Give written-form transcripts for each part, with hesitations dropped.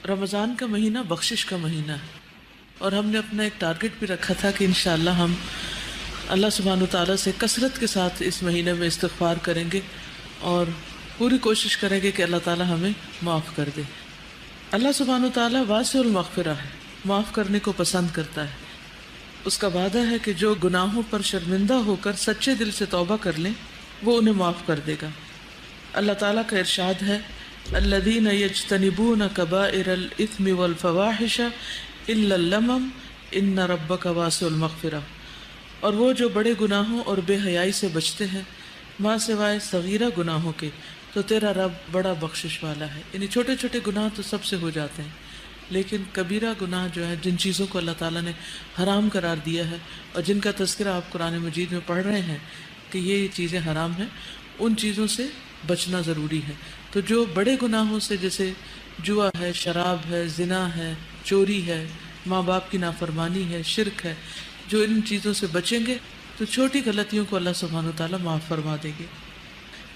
رمضان کا مہینہ بخشش کا مہینہ ہے، اور ہم نے اپنا ایک ٹارگٹ بھی رکھا تھا کہ انشاءاللہ ہم اللہ سبحانہ وتعالیٰ سے کثرت کے ساتھ اس مہینے میں استغفار کریں گے اور پوری کوشش کریں گے کہ اللہ تعالیٰ ہمیں معاف کر دے۔ اللہ سبحانہ وتعالیٰ واسع المغفرہ ہے، معاف کرنے کو پسند کرتا ہے۔ اس کا وعدہ ہے کہ جو گناہوں پر شرمندہ ہو کر سچے دل سے توبہ کر لیں وہ انہیں معاف کر دے گا۔ اللہ تعالیٰ کا ارشاد ہے، الذین یجتنبون کبائر الاثم والفواحش الا اللمم ان ربک واسع المغفرہ، اور وہ جو بڑے گناہوں اور بے حیائی سے بچتے ہیں ماں سوائے صغیرہ گناہوں کے، تو تیرا رب بڑا بخشش والا ہے۔ یعنی چھوٹے چھوٹے گناہ تو سب سے ہو جاتے ہیں، لیکن کبیرہ گناہ جو ہے، جن چیزوں کو اللہ تعالیٰ نے حرام قرار دیا ہے اور جن کا تذکرہ آپ قرآن مجید میں پڑھ رہے ہیں کہ یہ چیزیں حرام ہیں، ان چیزوں سے بچنا ضروری ہے۔ تو جو بڑے گناہوں سے، جیسے جوا ہے، شراب ہے، زنا ہے، چوری ہے، ماں باپ کی نافرمانی ہے، شرک ہے، جو ان چیزوں سے بچیں گے تو چھوٹی غلطیوں کو اللہ سبحانہ وتعالیٰ معاف فرما دیں گے۔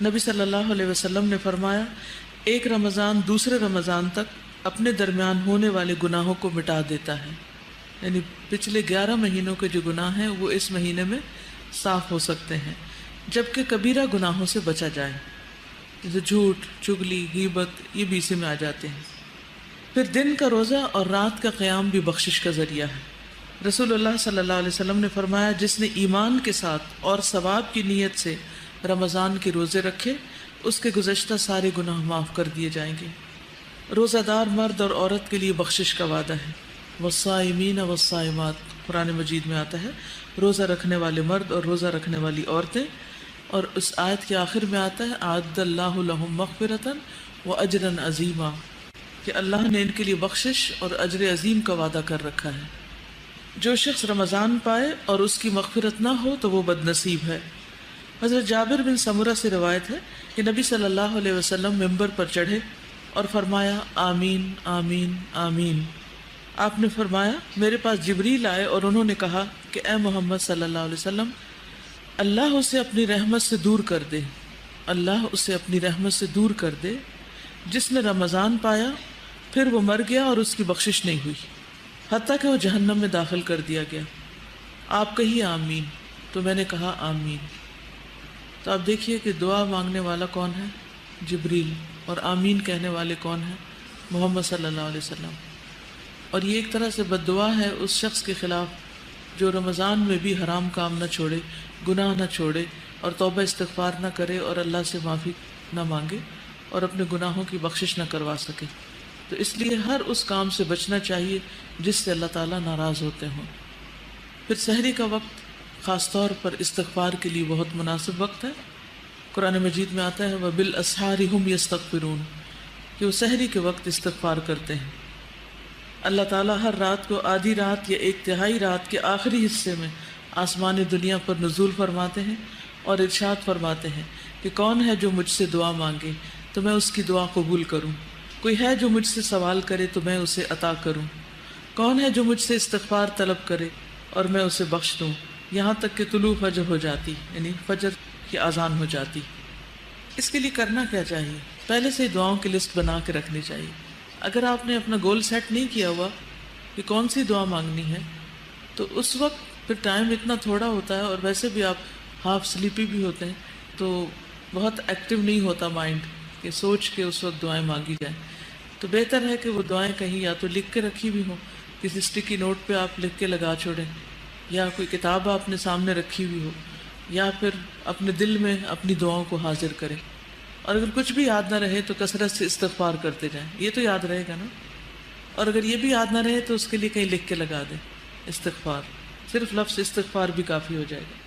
نبی صلی اللہ علیہ وسلم نے فرمایا، ایک رمضان دوسرے رمضان تک اپنے درمیان ہونے والے گناہوں کو مٹا دیتا ہے، یعنی پچھلے 11 مہینوں کے جو گناہ ہیں وہ اس مہینے میں صاف ہو سکتے ہیں، جبکہ کبیرہ گناہوں سے بچا جائے، جیسے جھوٹ، چغلی، غیبت، یہ بھی اسی میں آ جاتے ہیں۔ پھر دن کا روزہ اور رات کا قیام بھی بخشش کا ذریعہ ہے۔ رسول اللہ صلی اللہ علیہ وسلم نے فرمایا، جس نے ایمان کے ساتھ اور ثواب کی نیت سے رمضان کے روزے رکھے، اس کے گزشتہ سارے گناہ معاف کر دیے جائیں گے۔ روزہ دار مرد اور عورت کے لیے بخشش کا وعدہ ہے۔ والصائمین والصائمات، قرآن مجید میں آتا ہے روزہ رکھنے والے مرد اور روزہ رکھنے والی عورتیں، اور اس آیت کے آخر میں آتا ہے اعد اللہ لہم مغفرۃ واجرا عظیما، کہ اللہ نے ان کے لیے بخشش اور اجر عظیم کا وعدہ کر رکھا ہے۔ جو شخص رمضان پائے اور اس کی مغفرت نہ ہو تو وہ بد نصیب ہے۔ حضرت جابر بن سمرہ سے روایت ہے کہ نبی صلی اللہ علیہ وسلم ممبر پر چڑھے اور فرمایا، آمین آمین آمین۔ آپ نے فرمایا، میرے پاس جبریل آئے اور انہوں نے کہا کہ اے محمد صلی اللہ علیہ وسلم، اللہ اسے اپنی رحمت سے دور کر دے، اللہ اسے اپنی رحمت سے دور کر دے، جس نے رمضان پایا پھر وہ مر گیا اور اس کی بخشش نہیں ہوئی، حتیٰ کہ وہ جہنم میں داخل کر دیا گیا۔ آپ کہیے آمین، تو میں نے کہا آمین۔ تو آپ دیکھیے کہ دعا مانگنے والا کون ہے؟ جبریل، اور آمین کہنے والے کون ہیں؟ محمد صلی اللہ علیہ وسلم۔ اور یہ ایک طرح سے بد دعا ہے اس شخص کے خلاف جو رمضان میں بھی حرام کام نہ چھوڑے، گناہ نہ چھوڑے، اور توبہ استغفار نہ کرے اور اللہ سے معافی نہ مانگے اور اپنے گناہوں کی بخشش نہ کروا سکے۔ تو اس لیے ہر اس کام سے بچنا چاہیے جس سے اللہ تعالیٰ ناراض ہوتے ہوں۔ پھر سحری کا وقت خاص طور پر استغفار کے لیے بہت مناسب وقت ہے۔ قرآن مجید میں آتا ہے وَبِالْأَسْحَارِ هُمْ يَسْتَغْفِرُونَ، کہ وہ سحری کے وقت استغفار کرتے ہیں۔ اللہ تعالیٰ ہر رات کو آدھی رات یا ایک تہائی رات کے آخری حصے میں آسمان دنیا پر نزول فرماتے ہیں اور ارشاد فرماتے ہیں کہ کون ہے جو مجھ سے دعا مانگے تو میں اس کی دعا قبول کروں، کوئی ہے جو مجھ سے سوال کرے تو میں اسے عطا کروں، کون ہے جو مجھ سے استغفار طلب کرے اور میں اسے بخش دوں، یہاں تک کہ طلوع فجر ہو جاتی، یعنی فجر کی اذان ہو جاتی۔ اس کے لیے کرنا کیا چاہیے؟ پہلے سے دعاؤں کی لسٹ بنا کے رکھنی چاہیے۔ اگر آپ نے اپنا گول سیٹ نہیں کیا ہوا کہ کون سی دعا مانگنی ہے، تو اس وقت پھر ٹائم اتنا تھوڑا ہوتا ہے، اور ویسے بھی آپ ہاف سلیپی بھی ہوتے ہیں، تو بہت ایکٹیو نہیں ہوتا مائنڈ کہ سوچ کے اس وقت دعائیں مانگی جائیں۔ تو بہتر ہے کہ وہ دعائیں کہیں یا تو لکھ کے رکھی بھی ہوں، کسی اسٹکی نوٹ پہ آپ لکھ کے لگا چھوڑیں، یا کوئی کتاب آپ نے سامنے رکھی ہوئی ہو، یا پھر اپنے دل میں اپنی دعاؤں کو حاضر کریں۔ اور اگر کچھ بھی یاد نہ رہے تو کثرت سے استغفار کرتے جائیں، یہ تو یاد رہے گا نا۔ اور اگر یہ بھی یاد نہ رہے تو اس کے لیے کہیں لکھ کے لگا دیں استغفار، صرف لفظ استغفار بھی کافی ہو جائے گا۔